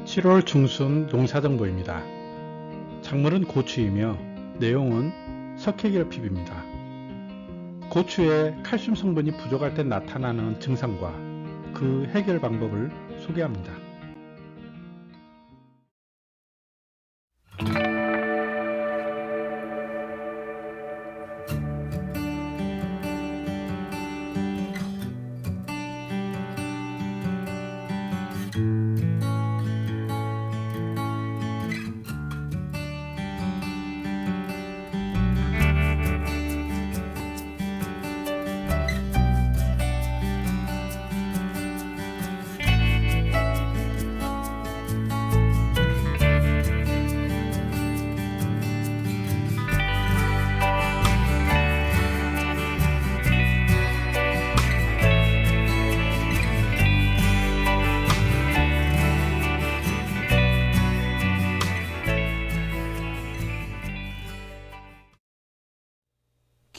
7월 중순 농사정보입니다. 작물은 고추이며 내용은 석회결핍입니다. 고추에 칼슘 성분이 부족할 때 나타나는 증상과 그 해결 방법을 소개합니다.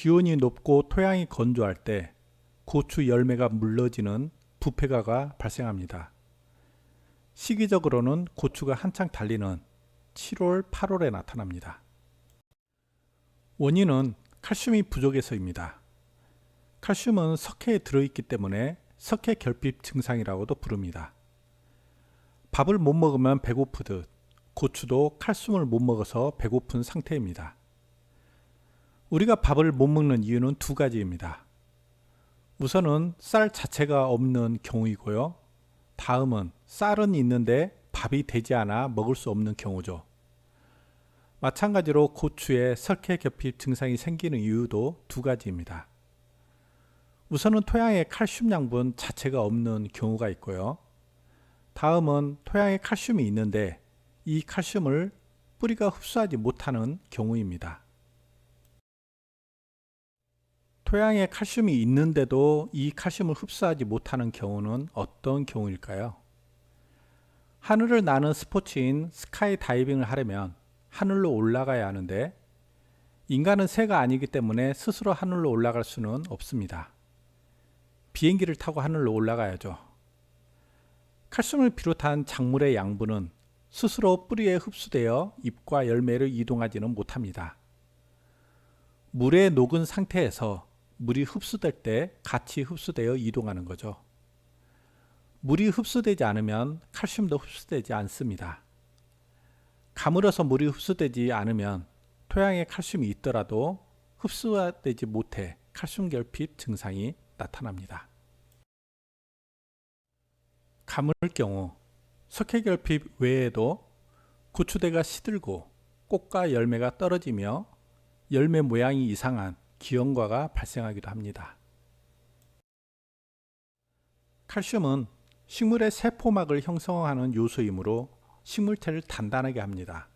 기온이 높고 토양이 건조할 때 고추 열매가 물러지는 부패가가 발생합니다. 시기적으로는 고추가 한창 달리는 7월, 8월에 나타납니다. 원인은 칼슘이 부족해서입니다. 칼슘은 석회에 들어있기 때문에 석회결핍 증상이라고도 부릅니다. 밥을 못 먹으면 배고프듯 고추도 칼슘을 못 먹어서 배고픈 상태입니다. 우리가 밥을 못 먹는 이유는 두 가지입니다. 우선은 쌀 자체가 없는 경우이고요. 다음은 쌀은 있는데 밥이 되지 않아 먹을 수 없는 경우죠. 마찬가지로 고추에 석회결핍 증상이 생기는 이유도 두 가지입니다. 우선은 토양에 칼슘 양분 자체가 없는 경우가 있고요. 다음은 토양에 칼슘이 있는데 이 칼슘을 뿌리가 흡수하지 못하는 경우입니다. 토양에 칼슘이 있는데도 이 칼슘을 흡수하지 못하는 경우는 어떤 경우일까요? 하늘을 나는 스포츠인 스카이 다이빙을 하려면 하늘로 올라가야 하는데 인간은 새가 아니기 때문에 스스로 하늘로 올라갈 수는 없습니다. 비행기를 타고 하늘로 올라가야죠. 칼슘을 비롯한 작물의 양분은 스스로 뿌리에 흡수되어 잎과 열매를 이동하지는 못합니다. 물에 녹은 상태에서 물이 흡수될 때 같이 흡수되어 이동하는 거죠. 물이 흡수되지 않으면 칼슘도 흡수되지 않습니다. 가물어서 물이 흡수되지 않으면 토양에 칼슘이 있더라도 흡수되지 못해 칼슘 결핍 증상이 나타납니다. 가물 경우 석회결핍 외에도 고추대가 시들고 꽃과 열매가 떨어지며 열매 모양이 이상한 기형과가 발생하기도 합니다. 칼슘은 식물의 세포막을 형성하는 요소이므로 식물체를 단단하게 합니다.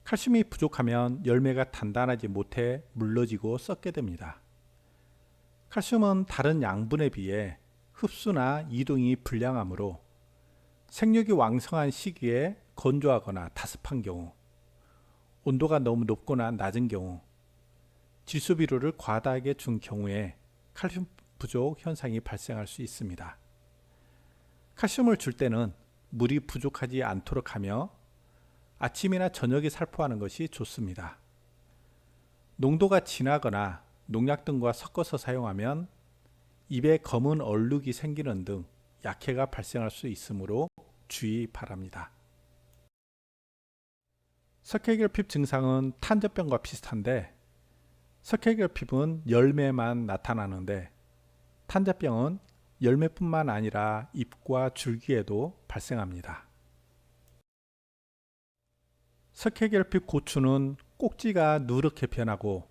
칼슘이 부족하면 열매가 단단하지 못해 물러지고 썩게 됩니다. 칼슘은 다른 양분에 비해 흡수나 이동이 불량하므로 생육이 왕성한 시기에 건조하거나 다습한 경우, 온도가 너무 높거나 낮은 경우, 질소비료를 과다하게 준 경우에 칼슘 부족 현상이 발생할 수 있습니다. 칼슘을 줄 때는 물이 부족하지 않도록 하며 아침이나 저녁에 살포하는 것이 좋습니다. 농도가 진하거나 농약 등과 섞어서 사용하면 잎에 검은 얼룩이 생기는 등 약해가 발생할 수 있으므로 주의 바랍니다. 석회결핍 증상은 탄저병과 비슷한데 석회결핍은 열매만 나타나는데 탄저병은 열매뿐만 아니라 잎과 줄기에도 발생합니다. 석회결핍 고추는 꼭지가 누렇게 변하고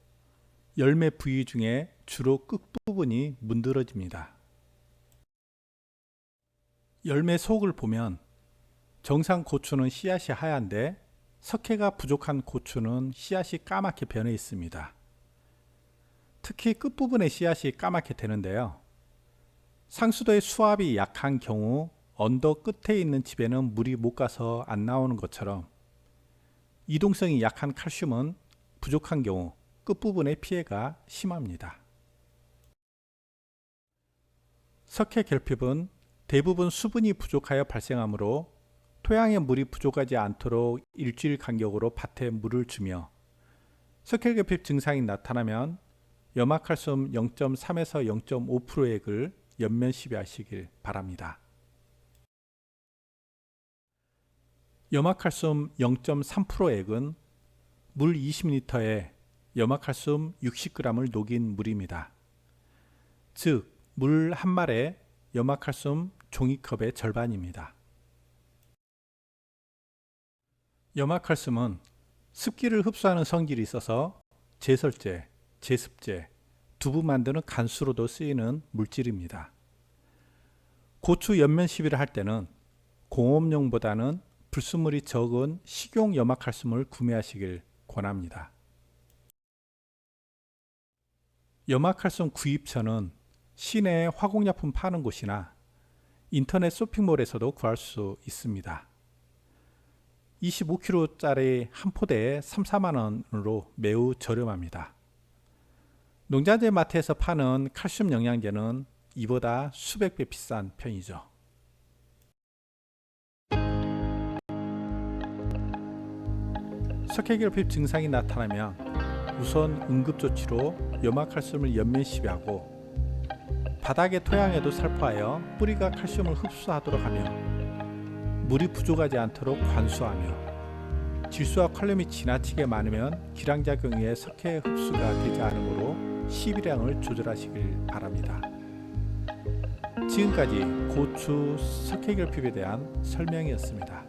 열매 부위 중에 주로 끝부분이 문드러집니다. 열매 속을 보면 정상 고추는 씨앗이 하얀데 석회가 부족한 고추는 씨앗이 까맣게 변해 있습니다. 특히 끝부분의 씨앗이 까맣게 되는데요. 상수도의 수압이 약한 경우 언덕 끝에 있는 집에는 물이 못 가서 안 나오는 것처럼 이동성이 약한 칼슘은 부족한 경우 끝부분의 피해가 심합니다. 석회결핍은 대부분 수분이 부족하여 발생하므로 토양에 물이 부족하지 않도록 일주일 간격으로 밭에 물을 주며 석회결핍 증상이 나타나면 염화칼슘 0.3에서 0.5%액을 연면 시비하시길 바랍니다. 염화칼슘 0.3%액은 물 20리터에 염화칼슘 60g을 녹인 물입니다. 즉, 물 한 말에 염화칼슘 종이컵의 절반입니다. 염화칼슘은 습기를 흡수하는 성질이 있어서 제설제, 제습제, 두부 만드는 간수로도 쓰이는 물질입니다. 고추 연면 시비를 할 때는 공업용보다는 불순물이 적은 식용 염화칼슘을 구매하시길 권합니다. 염화칼슘 구입처는 시내 화공약품 파는 곳이나 인터넷 쇼핑몰에서도 구할 수 있습니다. 25kg짜리 한 포대에 3, 4만 원으로 매우 저렴합니다. 농자재 마트에서 파는 칼슘 영양제는 이보다 수백 배 비싼 편이죠. 석회결핍 증상이 나타나면 우선 응급조치로 염화칼슘을 연면 시비하고 바닥의 토양에도 살포하여 뿌리가 칼슘을 흡수하도록 하며 물이 부족하지 않도록 관수하며 질소와 칼륨이 지나치게 많으면 기량작용에 석회 흡수가 되지 않으므로 시비량을 조절하시길 바랍니다. 지금까지 고추 석회결핍에 대한 설명이었습니다.